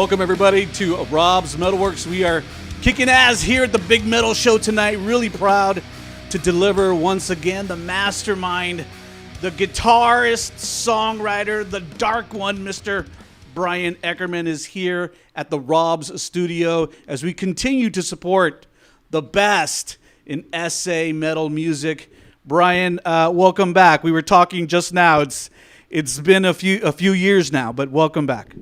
Welcome, everybody, to Rob's MetalWorks. We are kicking ass here at the Big Metal Show tonight. Really proud to deliver once again the mastermind, the guitarist, songwriter, the dark one, Mr. Bryan Eckermann is here at the Rob's Studio as we continue to support the best in SA metal music. Bryan, welcome back. We were talking just now. It's been a few years now, but welcome back.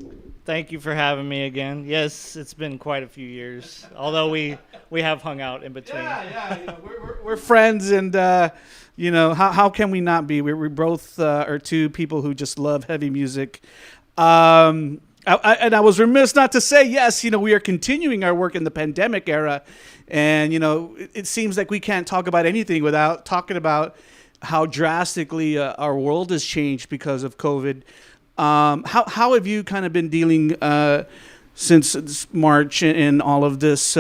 Thank you for having me again. Yes, it's been quite a few years, although we have hung out in between. Yeah. We're friends, and how can we not be? We both are two people who just love heavy music. I was remiss not to say, yes, we are continuing our work in the pandemic era, and it seems like we can't talk about anything without talking about how drastically our world has changed because of COVID. How have you kind of been dealing since March and all of this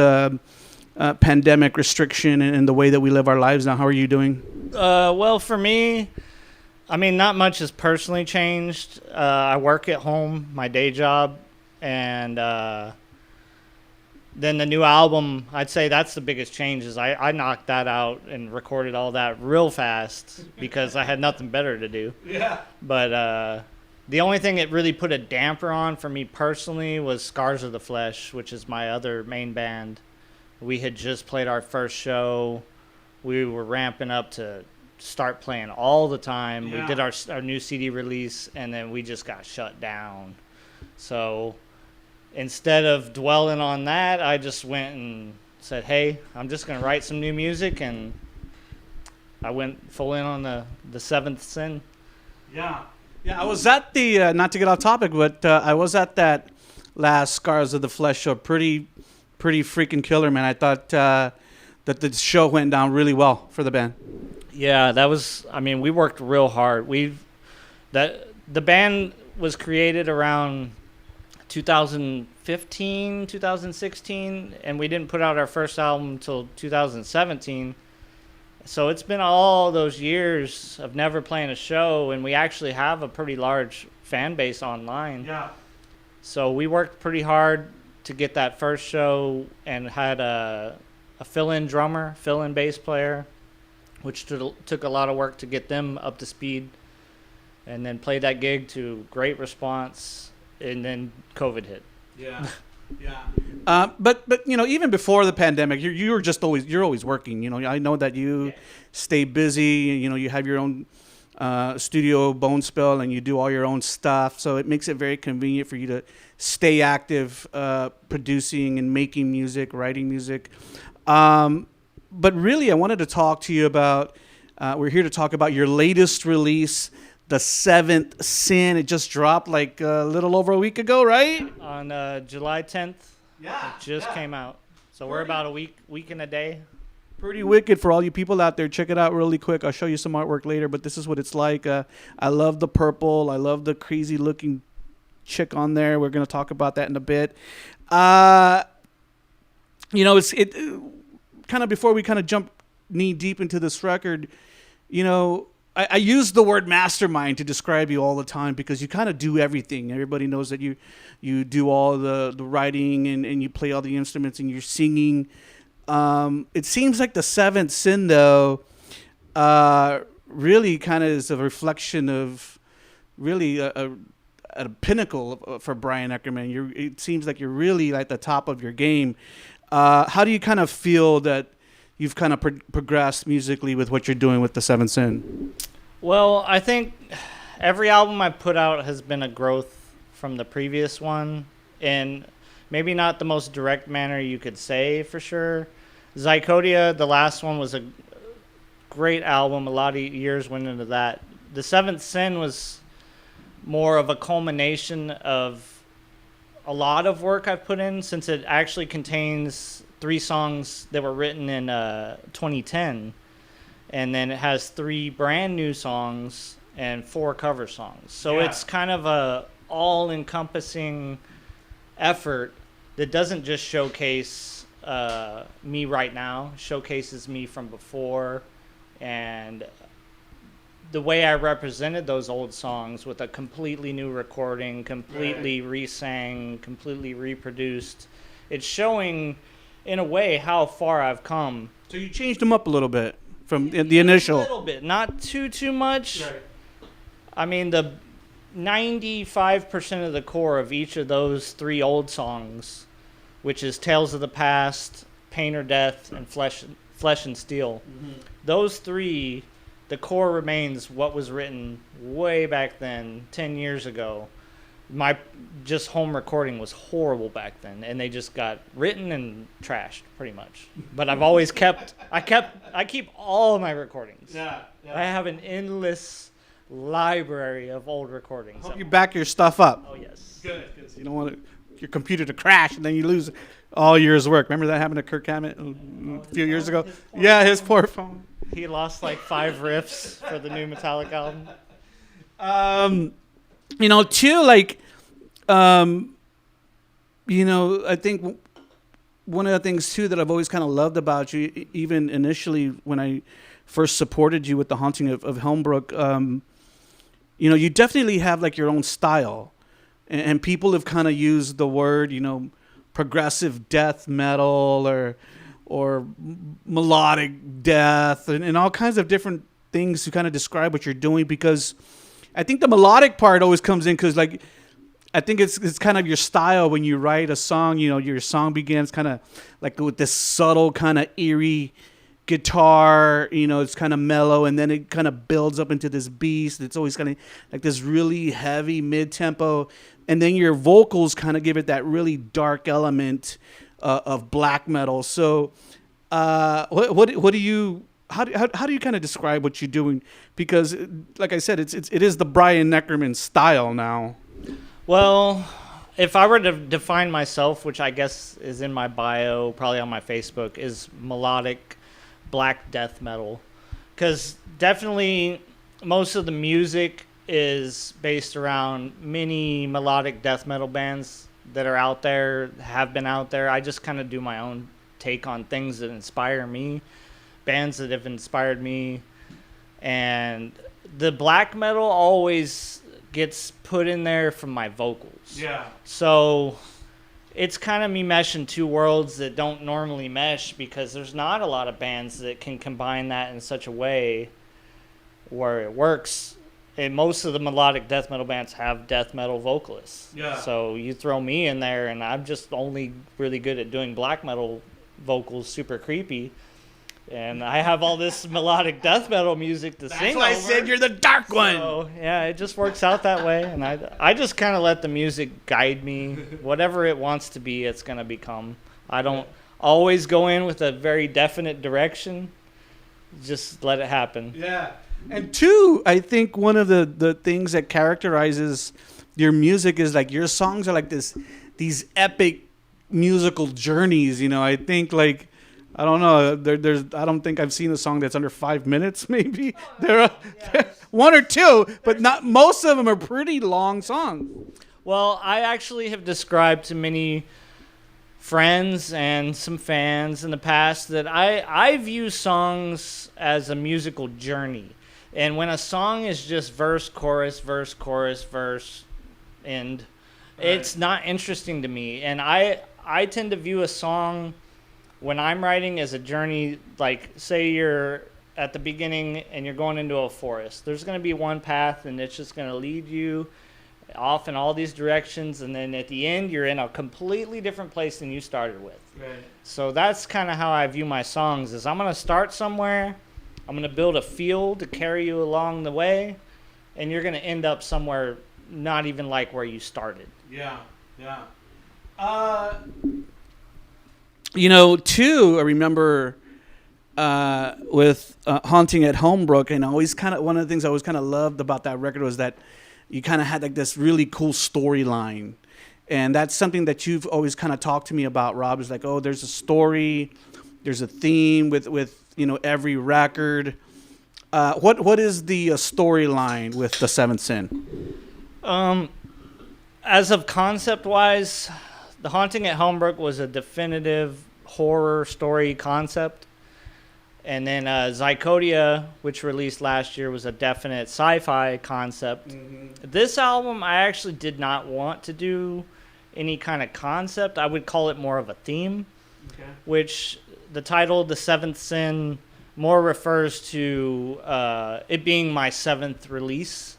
pandemic restriction and the way that we live our lives now? How are you doing? Well, for me, not much has personally changed. I work at home, my day job, and then the new album, I'd say that's the biggest change. Is I knocked that out and recorded all that real fast because I had nothing better to do. Yeah. But the only thing it really put a damper on for me personally was Scars of the Flesh, which is my other main band. We had just played our first show. We were ramping up to start playing all the time. Yeah. We did our new CD release, and then we just got shut down. So instead of dwelling on that, I just went and said, hey, I'm just going to write some new music, and I went full in on the Seventh Sin. Yeah. Yeah, I was at the, not to get off topic, but I was at that last Scars of the Flesh show. Pretty freaking killer, man. I thought that the show went down really well for the band. Yeah, that was, we worked real hard. The band was created around 2015, 2016, and we didn't put out our first album until 2017. So it's been all those years of never playing a show, and we actually have a pretty large fan base online. Yeah. So we worked pretty hard to get that first show and had a fill-in drummer, fill-in bass player, which took a lot of work to get them up to speed, and then played that gig to great response, and then COVID hit. Yeah. Yeah. But even before the pandemic, you're always working. I know that you stay busy. You have your own studio, Bonespill, and you do all your own stuff. So it makes it very convenient for you to stay active, producing and making music, writing music. But really, I wanted to talk to you about. We're here to talk about your latest release, The Seventh Sin. It just dropped like a little over a week ago, right? On July 10th. Yeah. It just came out. So we're about a week and a day. Pretty wicked for all you people out there. Check it out really quick. I'll show you some artwork later, but this is what it's like. I love the purple. I love the crazy looking chick on there. We're going to talk about that in a bit. It's kind of before we kind of jump knee deep into this record, I use the word mastermind to describe you all the time because you kind of do everything. Everybody knows that you do all the writing and you play all the instruments and you're singing. It seems like The Seventh Sin, though, really kind of is a reflection of really a pinnacle for Bryan Eckermann. It seems like you're really at the top of your game. How do you kind of feel that you've kind of progressed musically with what you're doing with The Seventh Sin? Well, I think every album I put out has been a growth from the previous one, and maybe not the most direct manner you could say for sure. Zycodia, the last one, was a great album. A lot of years went into that. The Seventh Sin was more of a culmination of a lot of work I've put in, since it actually contains 3 songs that were written in 2010. And then it has 3 brand new songs and 4 cover songs. So It's kind of a all-encompassing effort that doesn't just showcase me right now, showcases me from before, and the way I represented those old songs with a completely new recording, completely re-sang, completely reproduced. It's showing, in a way, how far I've come. So you changed them up a little bit from the initial. A little bit, not too much. Right. I mean, the 95% of the core of each of those 3 old songs, which is Tales of the Past, Pain or Death, and Flesh and Steel. Mm-hmm. Those 3, the core remains what was written way back then, 10 years ago. My just home recording was horrible back then, and they just got written and trashed pretty much. But I've always I keep all of my recordings. Yeah. I have an endless library of old recordings. I hope you back your stuff up. Oh, yes. Good. You don't want your computer to crash and then you lose all year's work. Remember that happened to Kirk Hammett a few years ago? His poor phone. He lost like 5 riffs for the new Metallic album. Too, like, I think one of the things, too, that I've always kind of loved about you, even initially when I first supported you with The Haunting of Helmbrook, you definitely have, like, your own style. And people have kind of used the word, progressive death metal or melodic death and all kinds of different things to kind of describe what you're doing, because I think the melodic part always comes in because, like, I think it's kind of your style when you write a song. Your song begins kind of like with this subtle kind of eerie guitar, it's kind of mellow, and then it kind of builds up into this beast. It's always kind of like this really heavy mid-tempo, and then your vocals kind of give it that really dark element of black metal. So what do you how do you kind of describe what you're doing? Because like I said, it is the Bryan Eckermann style now. Well, if I were to define myself, which I guess is in my bio, probably on my Facebook, is melodic black death metal. Because definitely most of the music is based around many melodic death metal bands that are out there, have been out there. I just kind of do my own take on things that inspire me, bands that have inspired me. And the black metal always gets put in there from my vocals. Yeah. So it's kind of me meshing 2 worlds that don't normally mesh, because there's not a lot of bands that can combine that in such a way where it works. And most of the melodic death metal bands have death metal vocalists. Yeah. So you throw me in there, and I'm just only really good at doing black metal vocals, super creepy. And I have all this melodic death metal music to sing over. That's why I said you're the dark one. So, yeah, it just works out that way. And I just kind of let the music guide me. Whatever it wants to be, it's going to become. I don't always go in with a very definite direction. Just let it happen. Yeah. And 2, I think one of the things that characterizes your music is, like, your songs are like these epic musical journeys. I think, like, I don't know. I don't think I've seen a song that's under 5 minutes. Maybe there are 1 or 2, but not most of them are pretty long songs. Well, I actually have described to many friends and some fans in the past that I view songs as a musical journey, and when a song is just verse, chorus, end, it's not interesting to me. And I tend to view a song, when I'm writing, as a journey. Like, say you're at the beginning and you're going into a forest. There's going to be one path, and it's just going to lead you off in all these directions. And then at the end, you're in a completely different place than you started with. Right. So that's kind of how I view my songs, is I'm going to start somewhere. I'm going to build a field to carry you along the way. And you're going to end up somewhere not even like where you started. Yeah. Too, I remember with Haunting at Helmbrook, and always kind of one of the things I always kind of loved about that record was that you kind of had like this really cool storyline, and that's something that you've always kind of talked to me about, Rob. Is like, oh, there's a story, there's a theme with every record. What is the storyline with The Seventh Sin? As of concept-wise, The Haunting at Helmbrook was a definitive horror story concept. And then Zycodia, which released last year, was a definite sci-fi concept. This album, I actually did not want to do any kind of concept. I would call it more of a theme, which the title, The Seventh Sin, more refers to it being my 7th release.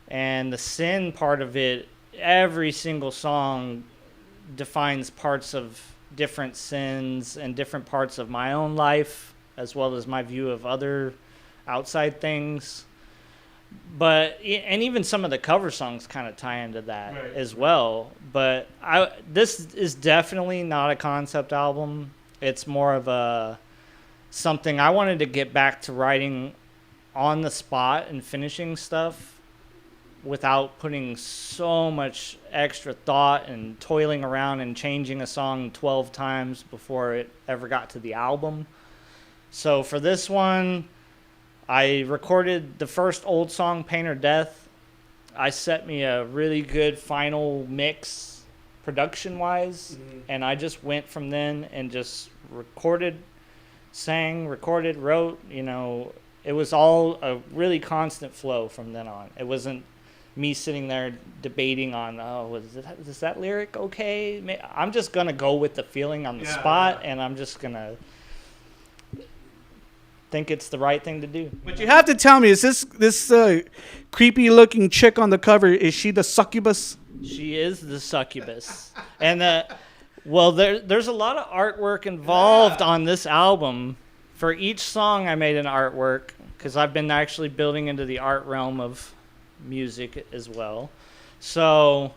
And the sin part of it, every single song defines parts of different sins and different parts of my own life, as well as my view of other outside things. But and even some of the cover songs kind of tie into that as well. But this is definitely not a concept album. It's more of a something I wanted to get back to writing on the spot and finishing stuff without putting so much extra thought and toiling around and changing a song 12 times before it ever got to the album. So for this one, I recorded the first old song, Pain or Death. I set me a really good final mix production-wise, and I just went from then and just recorded, sang, recorded, wrote. You know, it was all a really constant flow from then on. It wasn't me sitting there debating on, is that lyric okay? I'm just going to go with the feeling on the spot, and I'm just going to think it's the right thing to do. But you have to tell me, is this creepy looking chick on the cover, is she the Succubus? She is the Succubus. And there's a lot of artwork involved on this album. For each song I made an artwork, because I've been actually building into the art realm of music as well. So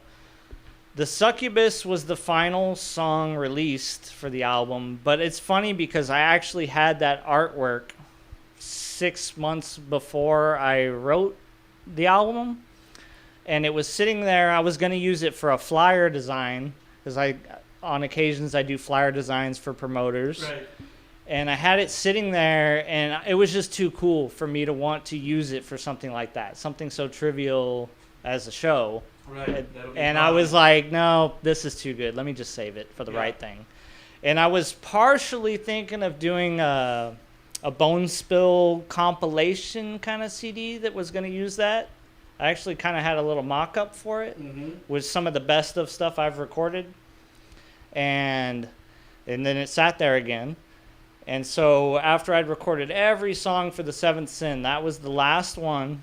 the Succubus was the final song released for the album, but it's funny because I actually had that artwork 6 months before I wrote the album, and it was sitting there. I was going to use it for a flyer design, because on occasions I do flyer designs for promoters. Right. And I had it sitting there, and it was just too cool for me to want to use it for something like that, something so trivial as a show. Right. And I was like, no, this is too good. Let me just save it for the right thing. And I was partially thinking of doing a Bonespill compilation kind of CD that was going to use that. I actually kind of had a little mock-up for it with some of the best of stuff I've recorded. And then it sat there again. And so after I'd recorded every song for The Seventh Sin, that was the last one.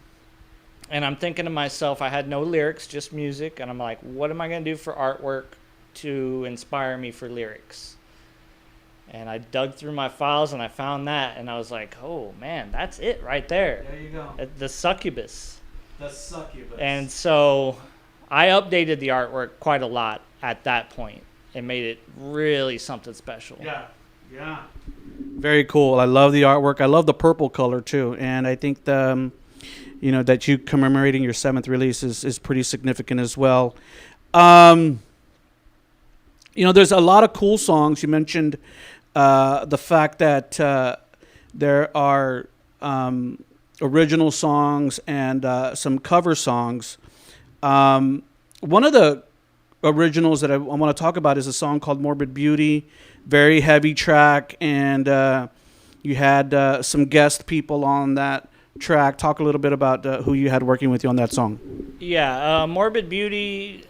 And I'm thinking to myself, I had no lyrics, just music. And I'm like, what am I going to do for artwork to inspire me for lyrics? And I dug through my files and I found that. And I was like, oh, man, that's it right there. There you go. The Succubus. The Succubus. And so I updated the artwork quite a lot at that point and made it really something special. Yeah. Yeah. Very cool. I love the artwork. I love the purple color too. And I think that you commemorating your 7th release is pretty significant as well. There's a lot of cool songs. You mentioned the fact that there are original songs and some cover songs. One of the originals that I want to talk about is a song called Morbid Beauty. Very heavy track, and you had some guest people on that track. Talk a little bit about who you had working with you on that song. Yeah, Morbid Beauty,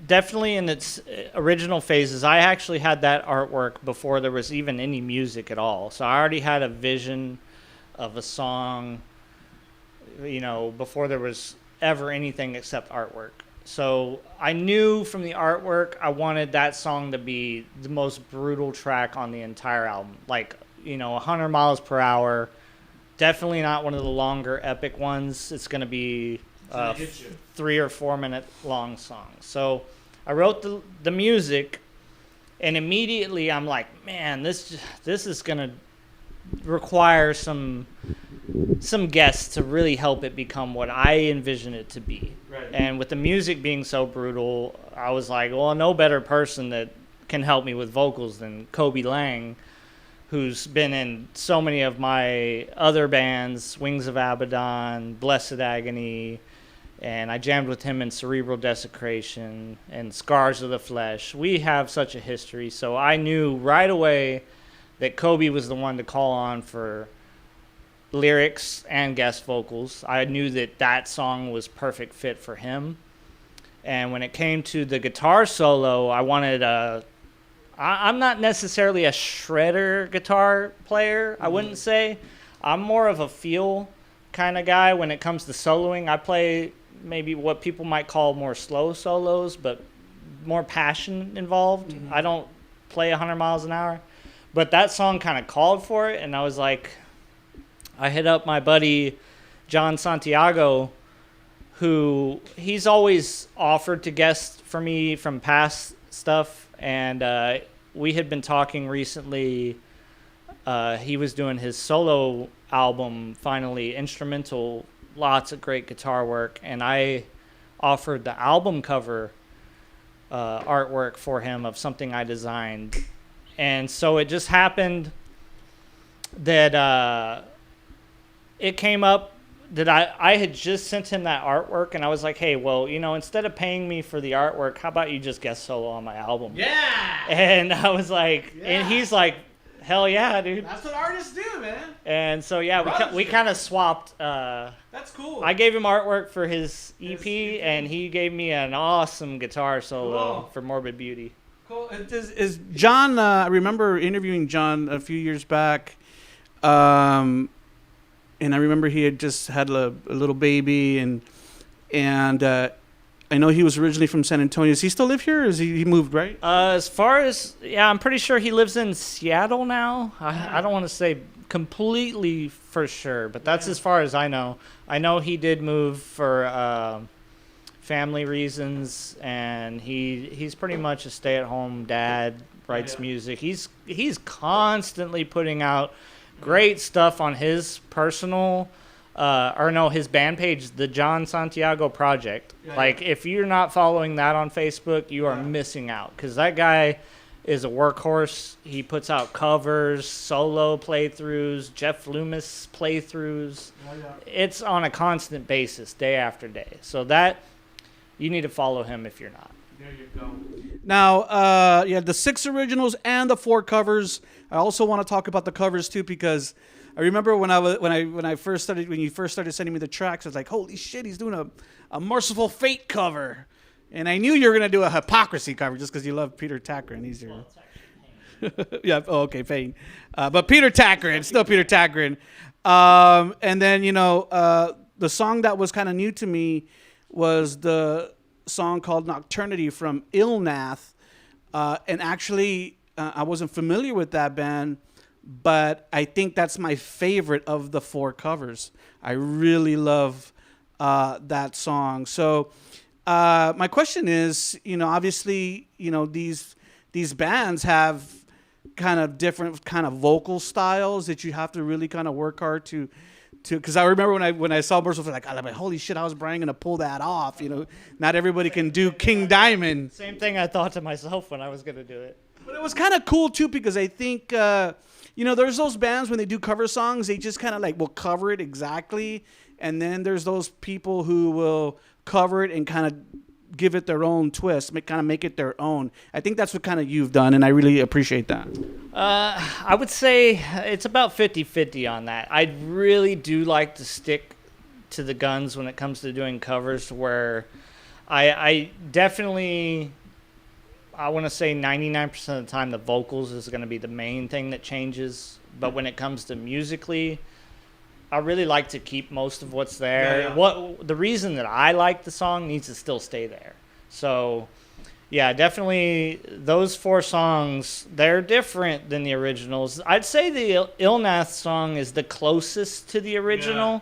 definitely in its original phases. I actually had that artwork before there was even any music at all. So I already had a vision of a song, before there was ever anything except artwork. So I knew from the artwork I wanted that song to be the most brutal track on the entire album. 100 miles per hour. Definitely not one of the longer epic ones. It's going to be 3 or 4 minute long song. So I wrote the music, and immediately I'm like, man, this is going to require some guests to really help it become what I envision it to be. Right. And with the music being so brutal, I was like, well, no better person that can help me with vocals than Kobey Lange, who's been in so many of my other bands, Wings of Abaddon, Blessed Agony, and I jammed with him in Cerebral Desecration and Scars of the Flesh. We have such a history, so I knew right away that Kobey was the one to call on for lyrics and guest vocals. I knew that song was perfect fit for him. And when it came to the guitar solo, I wanted I'm not necessarily a shredder guitar player, I wouldn't say. I'm more of a feel kind of guy when it comes to soloing. I play maybe what people might call more slow solos, but more passion involved. I don't play 100 miles an hour. But that song kind of called for it, and I was like, I hit up my buddy Jon Santiago, who he's always offered to guest for me from past stuff, and we had been talking recently. He was doing his solo album, finally, instrumental, lots of great guitar work, and I offered the album cover artwork for him of something I designed. And so it just happened that it came up that I had just sent him that artwork, and I was like, hey, well, instead of paying me for the artwork, how about you just guest solo on my album? Yeah! And I was like, and he's like, hell yeah, dude. That's what artists do, man. And so, yeah, we kind of swapped. That's cool. I gave him artwork for his EP, and he gave me an awesome guitar solo for Morbid Beauty. Cool. Is Jon, I remember interviewing Jon a few years back, and I remember he had just had a little baby, and I know he was originally from San Antonio. Does he still live here, or is he moved, right? As far as, I'm pretty sure he lives in Seattle now. I don't want to say completely for sure, but that's as far as I know. I know he did move for family reasons, and he's pretty much a stay-at-home dad, writes music. He's constantly putting out great stuff on his personal his band page, the Jon Santiago Project. If you're not following that on Facebook, you are missing out, because that guy is a workhorse. He puts out covers, solo playthroughs, Jeff Loomis playthroughs. It's on a constant basis, day after day. So that, you need to follow him if you're not. There you go. Now, the 6 originals and the 4 covers. I also want to talk about the covers too, because I remember when you first started sending me the tracks, I was like, holy shit, he's doing a Merciful Fate cover, and I knew you were gonna do a Hypocrisy cover just because you love Peter Tägtgren. He's your yeah. Oh, okay, Fate, but Peter Tägtgren, still Peter Tägtgren. And then the song that was kind of new to me was the song called Nocturnity from Illnath, and actually I wasn't familiar with that band, but I think that's my favorite of the 4 covers. I really love that song. So my question is, obviously, these bands have kind of different kind of vocal styles that you have to really kind of work hard to because I remember when I saw Merciful, like, holy shit, how is Bryan gonna pull that off? Not everybody can do King Diamond. Same thing I thought to myself when I was gonna do it. But it was kind of cool too, because I think there's those bands when they do cover songs, they just kind of will cover it exactly, and then there's those people who will cover it and kind of give it their own twist, make it their own. I think that's what kind of you've done, and I really appreciate that. I would say it's about 50-50 on that. I really do like to stick to the guns when it comes to doing covers, where I definitely, I want to say 99% of the time the vocals is going to be the main thing that changes. But when it comes to musically, I really like to keep most of what's there. The reason that I like the song needs to still stay there. So, yeah, definitely those 4 songs, they're different than the originals. I'd say the Illnath song is the closest to the original. Yeah.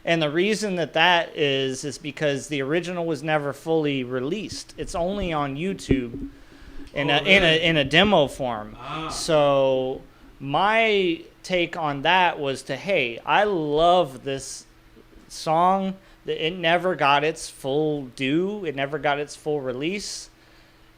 And the reason that is because the original was never fully released. It's only on YouTube in a demo form. So my take on that was hey, I love this song. It never got its full due. It never got its full release,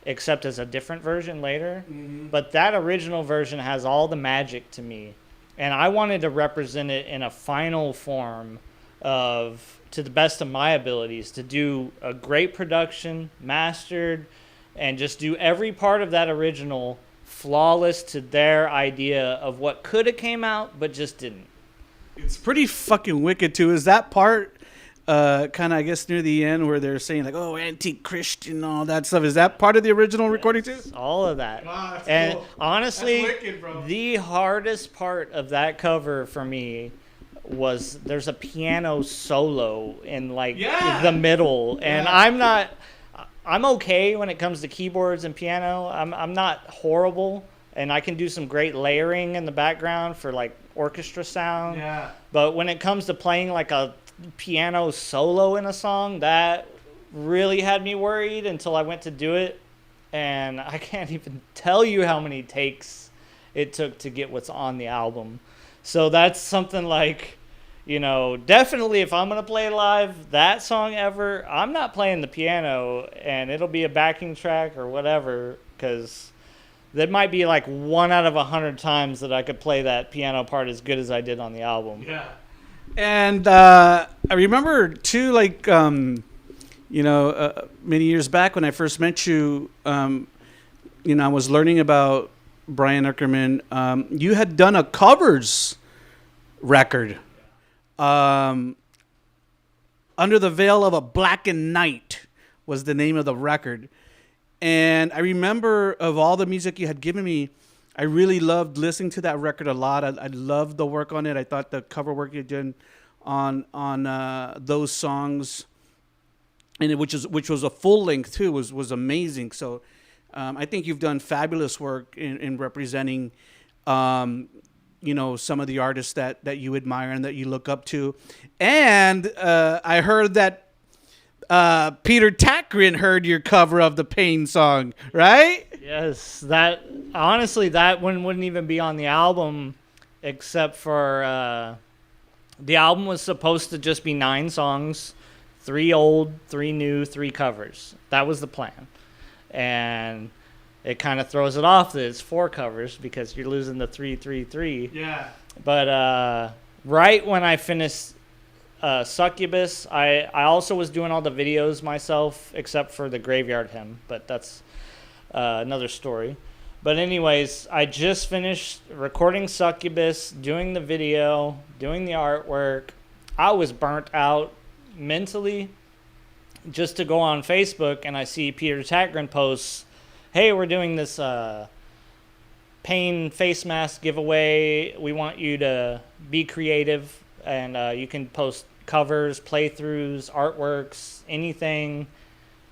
except as a different version later. But that original version has all the magic to me, and I wanted to represent it in a final form to the best of my abilities, to do a great production, mastered, and just do every part of that original flawless to their idea of what could have came out, but just didn't. It's pretty fucking wicked too. Is that part kind of, I guess, near the end where they're saying like, oh, anti-Christian, all that stuff? Is that part of the original recording too? All of that. Wow, that's and cool. honestly, That's wicked, bro. the hardest part of that cover for me was there's a piano solo in like the middle, and I'm okay when it comes to keyboards and piano. I'm not horrible, and I can do some great layering in the background for like orchestra sound. Yeah. But when it comes to playing like a piano solo in a song, that really had me worried until I went to do it, and I can't even tell you how many takes it took to get what's on the album. So that's something like, you know, definitely if I'm going to play live that song ever, I'm not playing the piano, and it'll be a backing track or whatever, because that might be like 1 out of 100 times that I could play that piano part as good as I did on the album. Yeah. And I remember too, like, many years back when I first met you, I was learning about Bryan Eckermann. You had done a covers record. Under the Veil of a Blackened Night was the name of the record. And I remember of all the music you had given me, I really loved listening to that record a lot. I loved the work on it. I thought the cover work you did on those songs, and which was a full length too, was amazing. So I think you've done fabulous work in representing some of the artists that you admire and that you look up to. And I heard that Peter Tägtgren heard your cover of the Pain song, right? Yes, that one wouldn't even be on the album, except for the album was supposed to just be 9 songs, 3 old, 3 new, 3 covers. That was the plan. And it kind of throws it off that it's 4 covers because you're losing the 3, 3, 3. Yeah. But right when I finished Succubus, I also was doing all the videos myself, except for the Graveyard Hymn, but that's another story. But anyways, I just finished recording Succubus, doing the video, doing the artwork. I was burnt out mentally just to go on Facebook, and I see Peter Tägtgren posts, hey, we're doing this Pain face mask giveaway. We want you to be creative, and you can post covers, playthroughs, artworks, anything.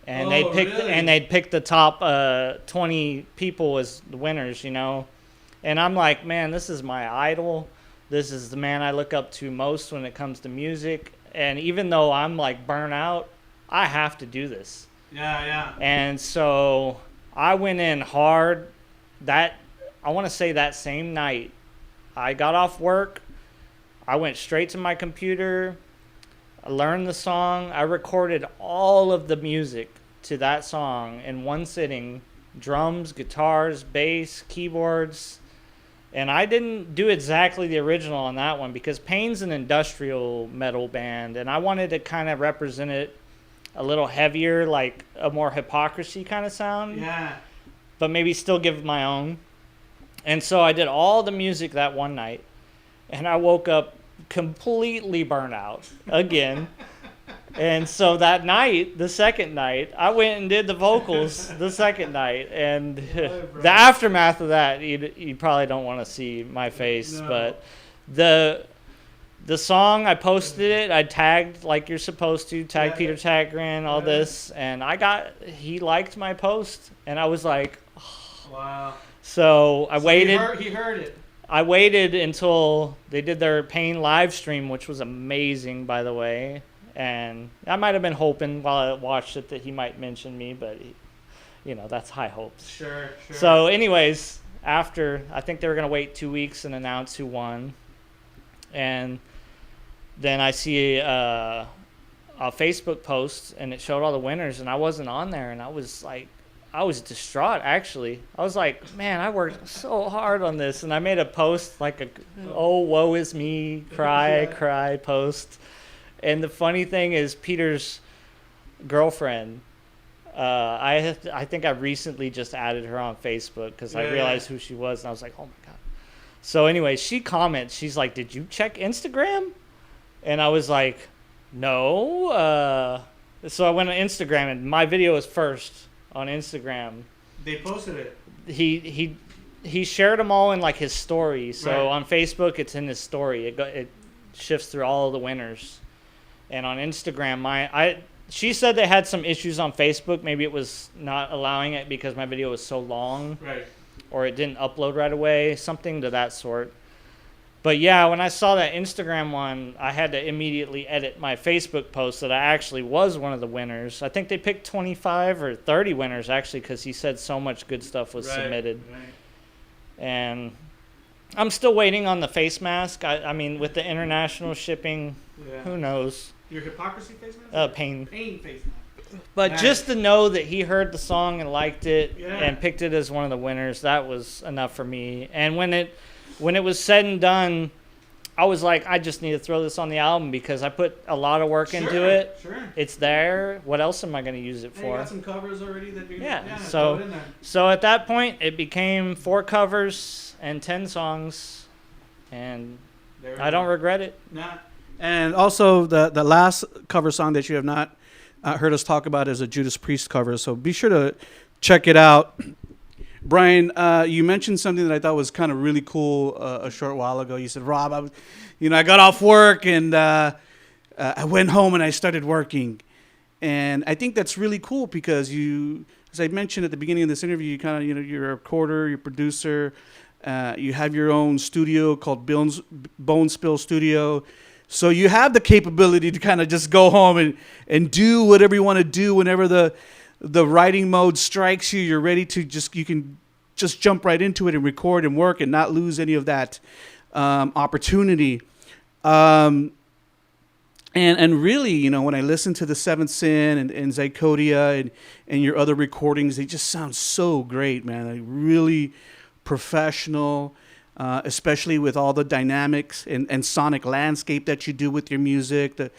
And they'd pick the top 20 people as the winners, And I'm like, man, this is my idol. This is the man I look up to most when it comes to music. And even though I'm like burnt out, I have to do this. Yeah. And so I went in hard. I want to say that same night, I got off work. I went straight to my computer. I learned the song. I recorded all of the music to that song in one sitting. Drums, guitars, bass, keyboards. And I didn't do exactly the original on that one because Pain's an industrial metal band, and I wanted to kind of represent it a little heavier, like a more Hypocrisy kind of sound. Yeah. But maybe still give my own. And so I did all the music that one night, and I woke up completely burnt out again. And so that night, the second night, I went and did the vocals the second night. And the aftermath of that, you probably don't want to see my face. No. But the song, I posted it. I tagged like you're supposed to, Peter Tägtgren, all this. And he liked my post. And I was like, oh. Wow. So I waited. He heard it. I waited until they did their Pain live stream, which was amazing, by the way. And I might have been hoping while I watched it that he might mention me, but, that's high hopes. Sure. So anyways, after, I think they were going to wait 2 weeks and announce who won. And then I see a Facebook post, and it showed all the winners, and I wasn't on there. And I was distraught, actually. I was like, man, I worked so hard on this. And I made a post, like oh, woe is me, cry post. And the funny thing is Peter's girlfriend I think I recently just added her on Facebook because I realized who she was, and I was like, oh my god. So anyway, she comments. She's like, "Did you check Instagram?" And I was like, "No." So I went on Instagram, and my video was first on Instagram. They posted it. He shared them all in like his story. So on Facebook, it's in his story. It shifts through all of the winners. And on Instagram, she said they had some issues on Facebook. Maybe it was not allowing it because my video was so long. Right. Or it didn't upload right away, something to that sort. But yeah, when I saw that Instagram one, I had to immediately edit my Facebook post that I actually was one of the winners. I think they picked 25 or 30 winners, actually, because he said so much good stuff was submitted. Right. And I'm still waiting on the face mask. I mean, with the international shipping, who knows? Your hypocrisy face mask? Pain. Pain face mask. But just to know that he heard the song and liked it and picked it as one of the winners, that was enough for me. And when it was said and done, I was like, I just need to throw this on the album because I put a lot of work into it. Sure. It's there. What else am I going to use it for? You got some covers already that you're So at that point, it became 4 covers and 10 songs, and I don't regret it. Nah. And also, the last cover song that you have not heard us talk about is a Judas Priest cover, so be sure to check it out. Brian, you mentioned something that I thought was kind of really cool a short while ago. You said, Rob, I got off work and I went home and I started working. And I think that's really cool because you, as I mentioned at the beginning of this interview, you kind of, you're a recorder, you're a producer, you have your own studio called Bonespill Studio. So you have the capability to kind of just go home and do whatever you want to do whenever the writing mode strikes you. You're ready to you can just jump right into it and record and work and not lose any of that opportunity. And really, when I listen to the Seventh Sin and Zycodia and your other recordings, they just sound so great, man. Like really professional. Especially with all the dynamics and sonic landscape that you do with your music, the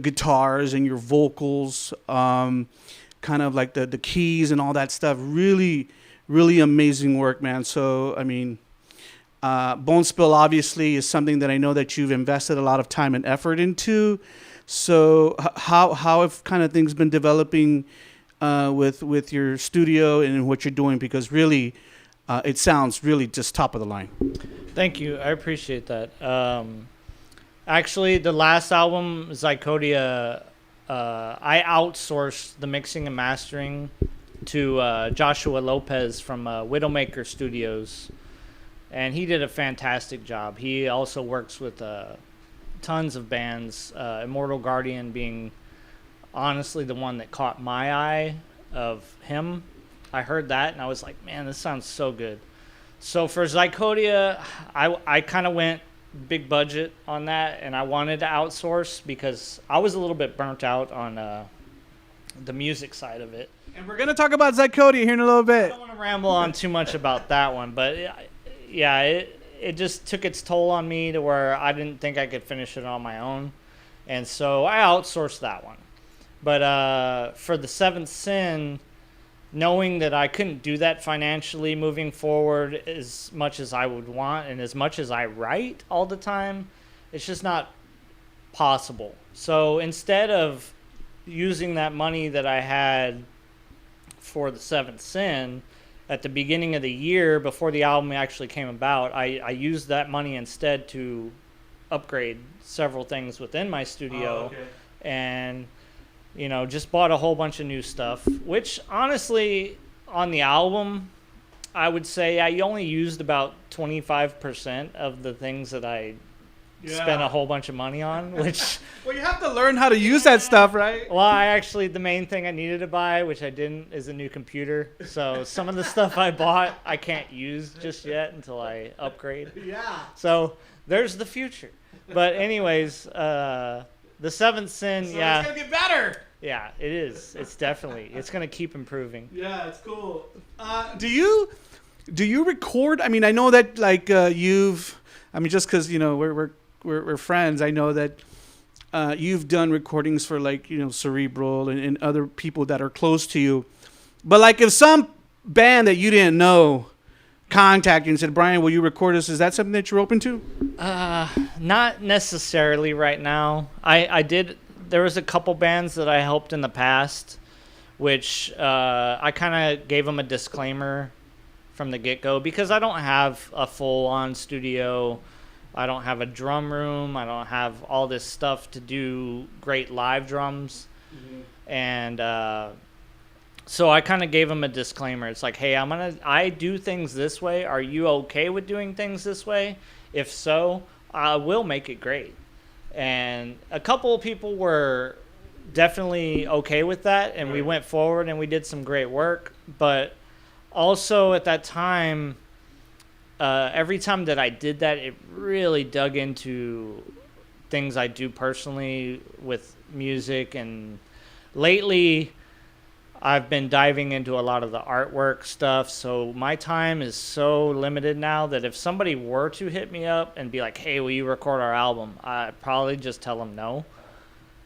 guitars and your vocals, kind of like the keys and all that stuff. Really, really amazing work, man. So, I mean, Bonespill obviously is something that I know that you've invested a lot of time and effort into. So how have kind of things been developing with your studio and what you're doing? Because really, it sounds really just top of the line. Thank you. I appreciate that. Actually, the last album, Zycodia, I outsourced the mixing and mastering to Joshua Lopez from Widowmaker Studios. And he did a fantastic job. He also works with tons of bands, Immortal Guardian being honestly the one that caught my eye of him. I heard that and I was like, man, this sounds so good. So for Zycodia, I kind of went big budget on that, and I wanted to outsource because I was a little bit burnt out on the music side of it. And we're going to talk about Zycodia here in a little bit. I don't want to ramble on too much about that one, but yeah, it just took its toll on me to where I didn't think I could finish it on my own. And so I outsourced that one. But for the Seventh Sin, knowing that I couldn't do that financially moving forward as much as I would want and as much as I write all the time, it's just not possible. So instead of using that money that I had for the Seventh Sin at the beginning of the year before the album actually came about, I used that money instead to upgrade several things within my studio. And just bought a whole bunch of new stuff, which honestly, on the album, I would say I only used about 25% of the things that I spent a whole bunch of money on, which... Well, you have to learn how to use that stuff, right? Well, the main thing I needed to buy, which I didn't, is a new computer. So some of the stuff I bought, I can't use just yet until I upgrade. Yeah. So there's the future. But anyways... The Seventh Sin, so it's going to get better. Yeah, it is. It's going to keep improving. Yeah, it's cool. Do you record? I mean, I know that just because, we're friends, I know that you've done recordings for like, Cerebral and other people that are close to you. But like if some band that you didn't know contacted you and said, Brian, will you record us? Is that something that you're open to? Not necessarily right now. I did. There was a couple bands that I helped in the past, which I kind of gave them a disclaimer from the get-go because I don't have a full-on studio. I don't have a drum room. I don't have all this stuff to do great live drums. Mm-hmm. And so I kind of gave them a disclaimer. It's like, hey, I do things this way. Are you okay with doing things this way? If so, I will make it great. And a couple of people were definitely okay with that, and we went forward and we did some great work. But also at that time, every time that I did that, it really dug into things I do personally with music. And lately, I've been diving into a lot of the artwork stuff. So my time is so limited now that if somebody were to hit me up and be like, hey, will you record our album? I'd probably just tell them no.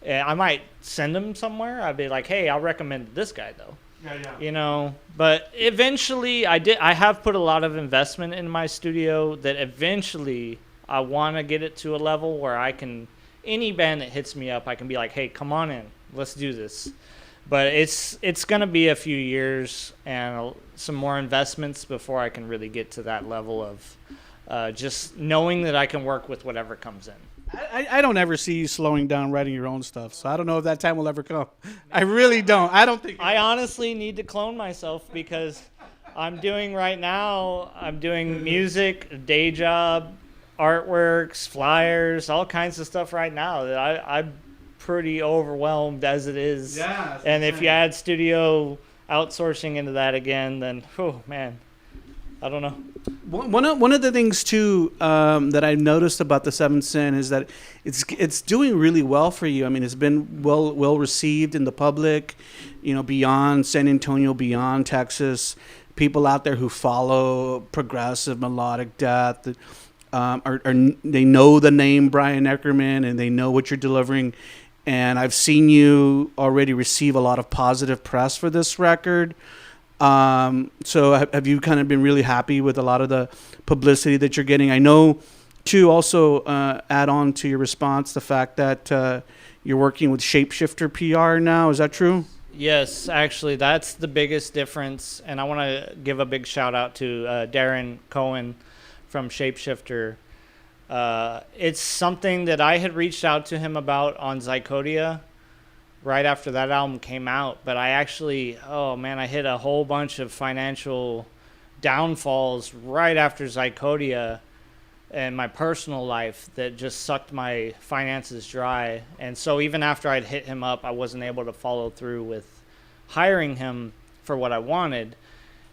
And I might send them somewhere. I'd be like, hey, I'll recommend this guy, though. Yeah. But eventually I have put a lot of investment in my studio that eventually I want to get it to a level where any band that hits me up, I can be like, hey, come on in, let's do this. But it's going to be a few years and some more investments before I can really get to that level of just knowing that I can work with whatever comes in. I don't ever see you slowing down writing your own stuff, so I don't know if that time will ever come. I really don't. I don't think. I honestly need to clone myself because I'm doing music, day job, artworks, flyers, all kinds of stuff right now that I'm pretty overwhelmed as it is. Yeah. And if you add studio outsourcing into that again, then, oh, man. I don't know. One of the things too that I've noticed about the Seventh Sin is that it's doing really well for you. I mean, it's been well received in the public, beyond San Antonio, beyond Texas. People out there who follow progressive melodic death they know the name Bryan Eckermann and they know what you're delivering. And I've seen you already receive a lot of positive press for this record. So have you kind of been really happy with a lot of the publicity that you're getting? I know, too, also add on to your response, the fact that you're working with Shapeshifter PR now. Is that true? Yes, actually, that's the biggest difference. And I want to give a big shout out to Darren Cohen from Shapeshifter. It's something that I had reached out to him about on Zycodia right after that album came out, but I hit a whole bunch of financial downfalls right after Zycodia and my personal life that just sucked my finances dry. And so even after I'd hit him up, I wasn't able to follow through with hiring him for what I wanted.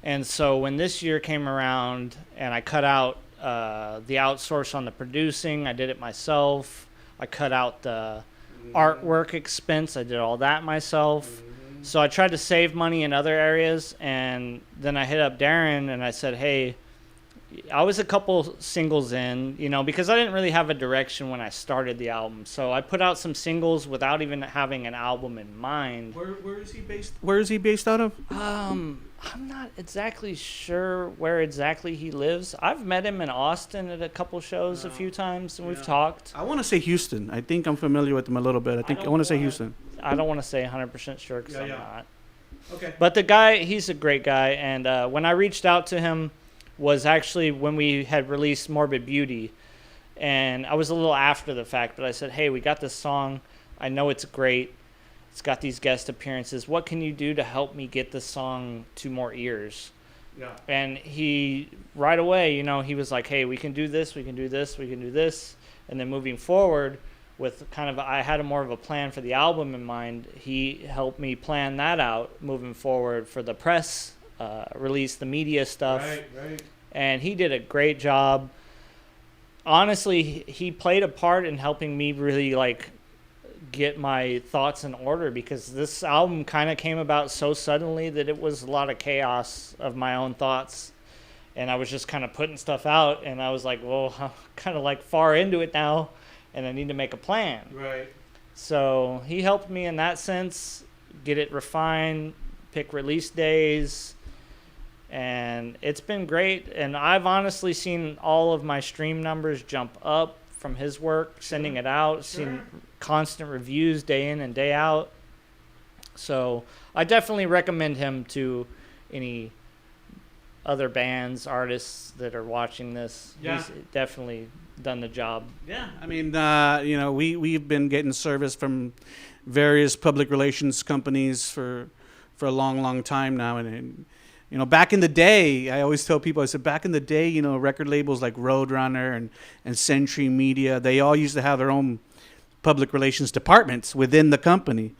And so when this year came around and I cut out the outsource on the producing, I did it myself. I cut out the artwork expense. I did all that myself. So I tried to save money in other areas, and then I hit up Darren and I said, hey, I was a couple singles in, because I didn't really have a direction when I started the album. So I put out some singles without even having an album in mind. Where is he based? Where is he based out of? I'm not exactly sure where exactly he lives. I've met him in Austin at a couple shows a few times, and we've talked. I want to say Houston. I think I'm familiar with him a little bit. I want to say Houston. I don't want to say 100% sure because I'm not. Okay. But the guy, he's a great guy, and when I reached out to him was actually when we had released Morbid Beauty, and I was a little after the fact, but I said, hey, we got this song. I know it's great. It's got these guest appearances. What can you do to help me get this song to more ears? Yeah. And he, right away, he was like, hey, we can do this, we can do this, we can do this. And then moving forward with I had more of a plan for the album in mind. He helped me plan that out moving forward for the press release, the media stuff. Right. And he did a great job. Honestly, he played a part in helping me really, get my thoughts in order, because this album kind of came about so suddenly that it was a lot of chaos of my own thoughts, and I was just kind of putting stuff out, and I was like, well, I'm kind of far into it now, and I need to make a plan. Right. So he helped me in that sense, get it refined, pick release days, and it's been great. And I've honestly seen all of my stream numbers jump up from his work, sending it out, seen constant reviews day in and day out. So I definitely recommend him to any other bands, artists that are watching this. Yeah. He's definitely done the job. Yeah, I mean, we've been getting service from various public relations companies for a long time now, and back in the day, I always tell people, I said, back in the day, record labels like Roadrunner and Century Media, they all used to have their own public relations departments within the company.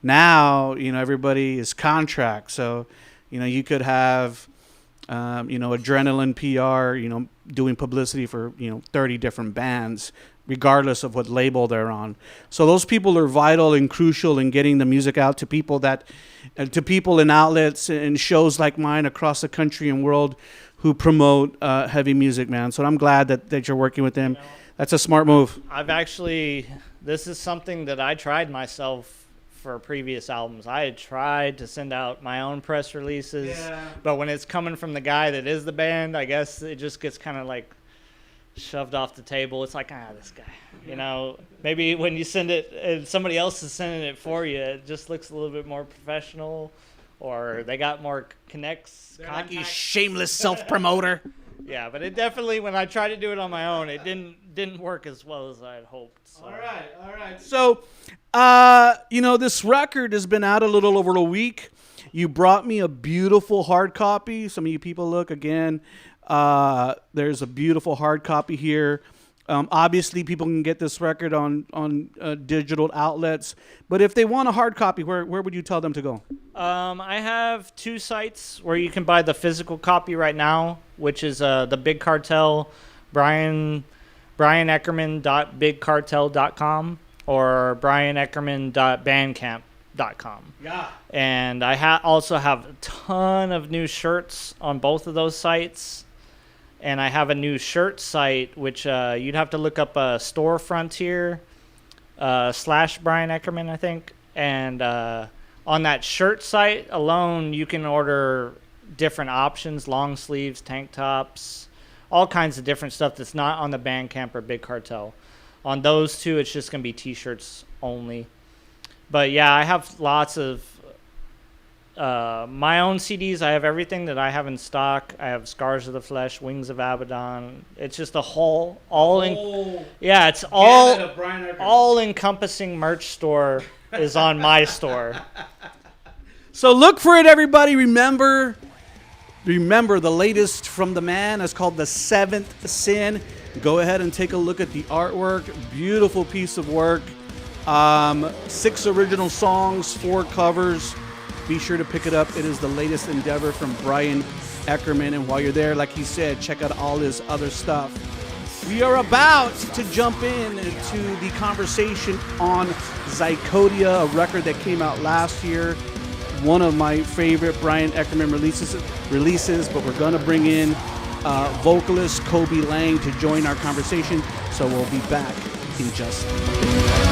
Now, everybody is contract, so you could have Adrenaline PR, doing publicity for, 30 different bands, regardless of what label they're on. So those people are vital and crucial in getting the music out to people in outlets and shows like mine across the country and world who promote heavy music, man. So I'm glad that you're working with them. That's a smart move. This is something that I tried myself for previous albums. I had tried to send out my own press releases, but when it's coming from the guy that is the band, I guess it just gets kind of like shoved off the table. It's like, this guy, maybe when you send it and somebody else is sending it for you, it just looks a little bit more professional, or they got more connects. You shameless self-promoter. Yeah, but it definitely, when I tried to do it on my own, it didn't work as well as I had hoped. So. All right. So, this record has been out a little over a week. You brought me a beautiful hard copy. Some of you people look again. There's a beautiful hard copy here. Obviously, people can get this record on digital outlets. But if they want a hard copy, where would you tell them to go? I have 2 sites where you can buy the physical copy right now, which is the Big Cartel, Bryan Eckermann.bigcartel.com or bryaneckermann.bandcamp.com. Yeah. And I also have a ton of new shirts on both of those sites. And I have a new shirt site, which you'd have to look up Store Frontier / Bryan Eckermann, I think. And on that shirt site alone, you can order different options, long sleeves, tank tops, all kinds of different stuff that's not on the Bandcamp or Big Cartel. On those 2, it's just going to be T-shirts only. But yeah, I have lots of my own CDs. I have everything that I have in stock. I have Scars of the Flesh, Wings of Abaddon. It's just a whole, it's all encompassing merch store is on my store. So look for it, everybody. Remember the latest from the man is called The Seventh Sin. Go ahead and take a look at the artwork. Beautiful piece of work. 6 original songs, 4 covers. Be sure to pick it up. It is the latest endeavor from Bryan Eckermann. And while you're there, like he said, check out all his other stuff. We are about to jump into the conversation on Zycodia, a record that came out last year. One of my favorite Bryan Eckermann releases, but we're going to bring in vocalist Kobey Lange to join our conversation. So we'll be back in just a minute.